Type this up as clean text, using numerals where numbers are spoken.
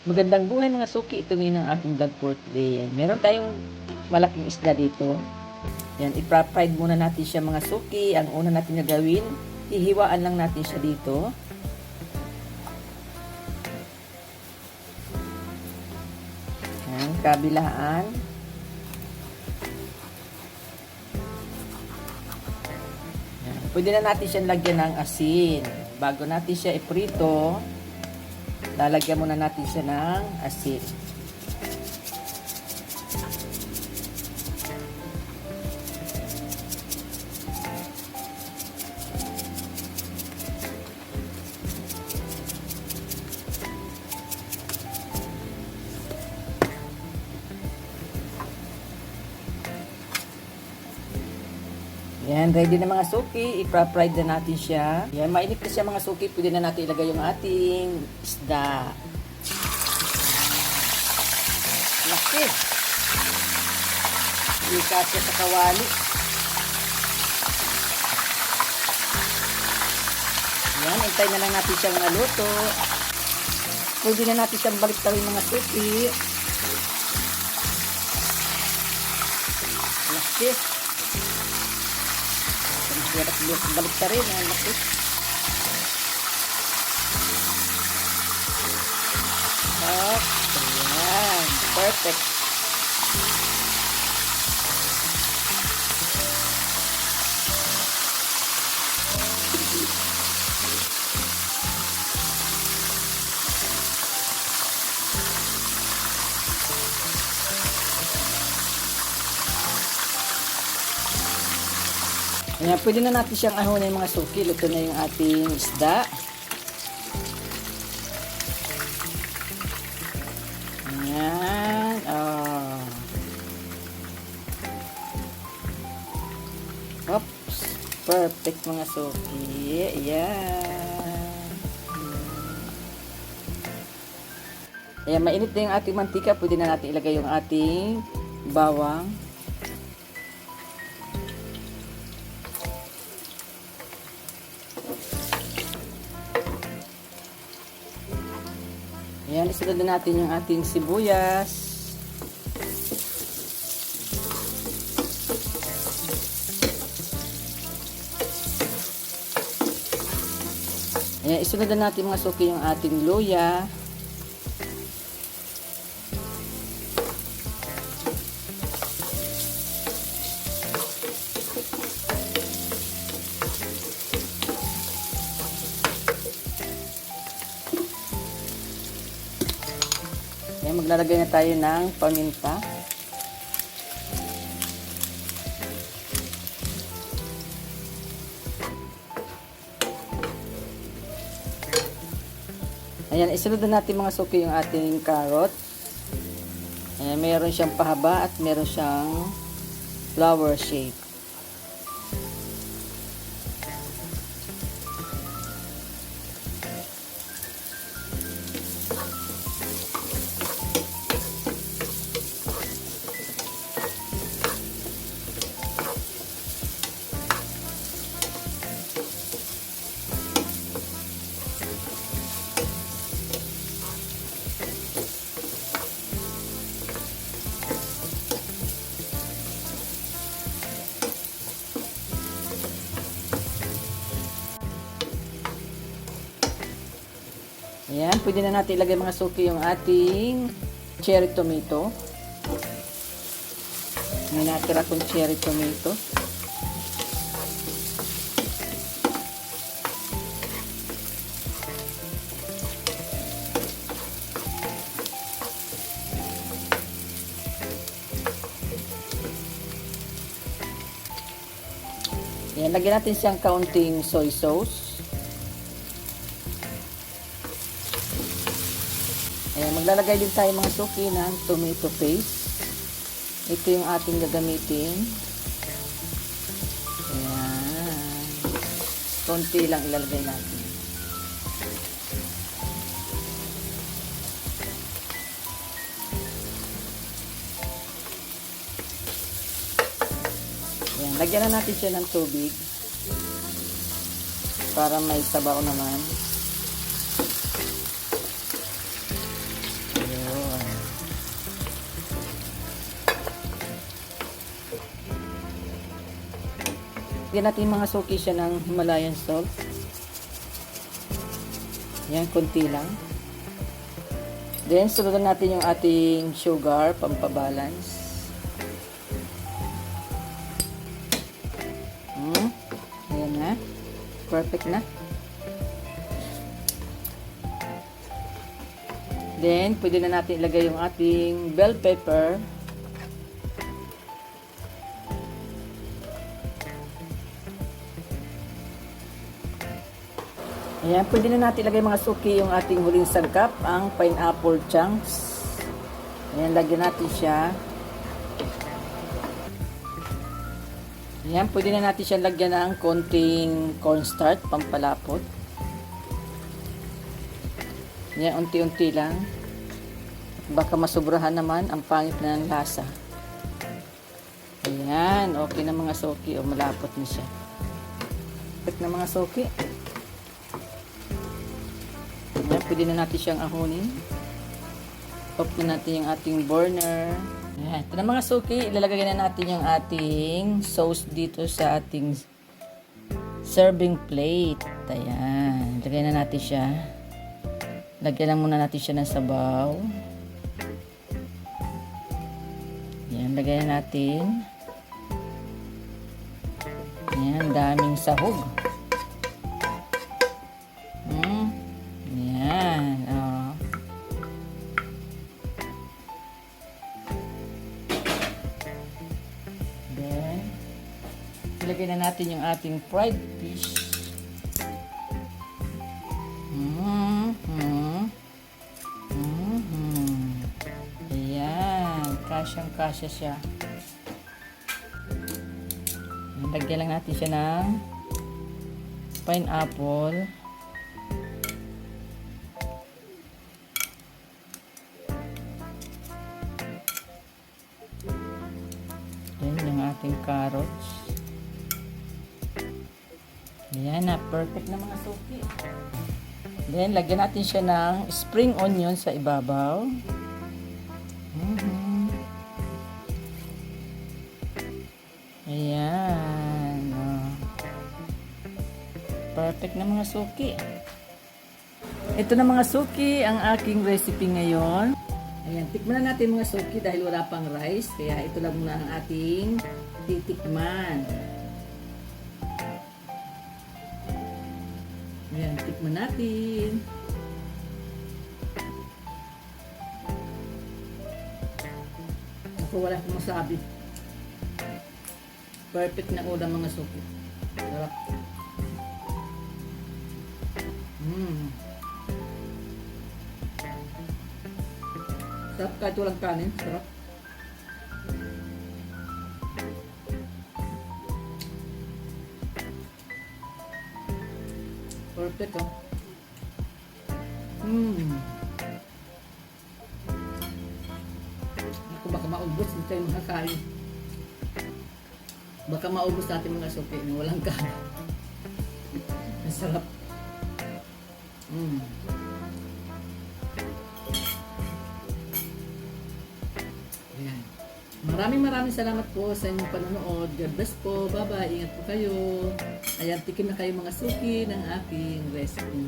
Magandang buhay mga suki, ito ngayon ang aking vlog for today. Meron tayong malaking isda dito. Yan, i-fried muna natin siya mga suki. Ang una natin gagawin, hihiwaan lang natin siya dito. Yan, kabilaan. Yan, pwede na natin siya lagyan ng asin. Bago natin siya iprito, lalagyan muna natin siya ng asin. Yan, ready na mga suki. I-fried na natin siya. Yan, mainit na siya mga suki. Pwede na natin ilagay yung ating isda. Laki. Ikat siya sa kawali. Yan, intay na lang natin siyang maluto. Pwede na natin siyang balik-tawin mga suki. Laki. Balik ka rin ang laki. Ayan, perfect. Ayan, pwede na natin siyang ahonin mga suki. Luto na yung ating isda. Ayan. Oh. Oops. Perfect mga suki. Ayan. Ayan, mainit na yung ating mantika. Pwede na natin ilagay yung ating bawang. Ayan, isunod na natin yung ating sibuyas. Ayan, isunod na natin mga suki yung ating luya. Ayan, maglalagay na tayo ng paminta. Ayan, isunod na natin mga suki yung ating carrot. Ayan, mayroon siyang pahaba at mayroon siyang flower shape. Ayan, pwede na natin ilagay mga suki yung ating cherry tomato. May natira kong cherry tomato. Ayan, lagyan natin siyang kaunting soy sauce. Ayan, maglalagay din tayo mga suki ng tomato paste. Ito yung ating gagamitin. Ayan. Konti lang ilalagay natin. Ayan, lagyan na natin siya ng tubig para may sabaw naman. Lagyan natin mga suki siya ng Himalayan salt. Yan, konti lang. Then, sunod natin yung ating sugar, pampabalance. Ayan na. Perfect na. Then, pwede na natin ilagay yung ating bell pepper. Ayan, pwede na natin ilagay mga suki yung ating huling sangkap, ang pineapple chunks. Ayan, lagyan natin siya. Ayan, pwede na natin siya lagyan ng konting cornstarch, pampalapot. Yan, unti-unti lang. Baka masobrahan naman, ang pangit na ng lasa. Ayan, okay na mga soki. O, malapot na siya. Perfect na mga soki. Ayan, pwede na natin siyang ahunin. Off na natin yung ating burner. Ayan, ito na mga soki. Ilalagay na natin yung ating sauce dito sa ating serving plate. Ayan, lagay na natin siya. Lagyan lang muna natin siya ng sabaw. Yan, lagyan natin. Yan, daming sahog. Yan, oh. Then, lagyan na natin yung ating fried fish. Kasyang-kasya siya. Lagyan lang natin siya ng pineapple. Then yung ating carrots. Ayan na, perfect na mga suki. Then lagyan natin siya ng spring onion sa ibabaw. Ayan. Oh. Perfect na mga suki. Ito na mga suki, ang aking recipe ngayon. Ayan, tikman na natin mga suki dahil wala pang rice. Kaya ito lang muna ang ating titikman. Ayan, tikman natin. Ako wala akong masabi. Perfect na ulam mga suki. Sarap. Sarap kahit walang kanin. Sarap. Perfect, oh. Ako baka maubos. Hindi tayo makakain. Baka maubos natin mga suki na walang kanin. Ang sarap. Ayan. Maraming salamat po sa inyong panonood. God bless po. Bye-bye. Ingat po kayo. Ayan, tikim na kayo mga suki ng aking recipe.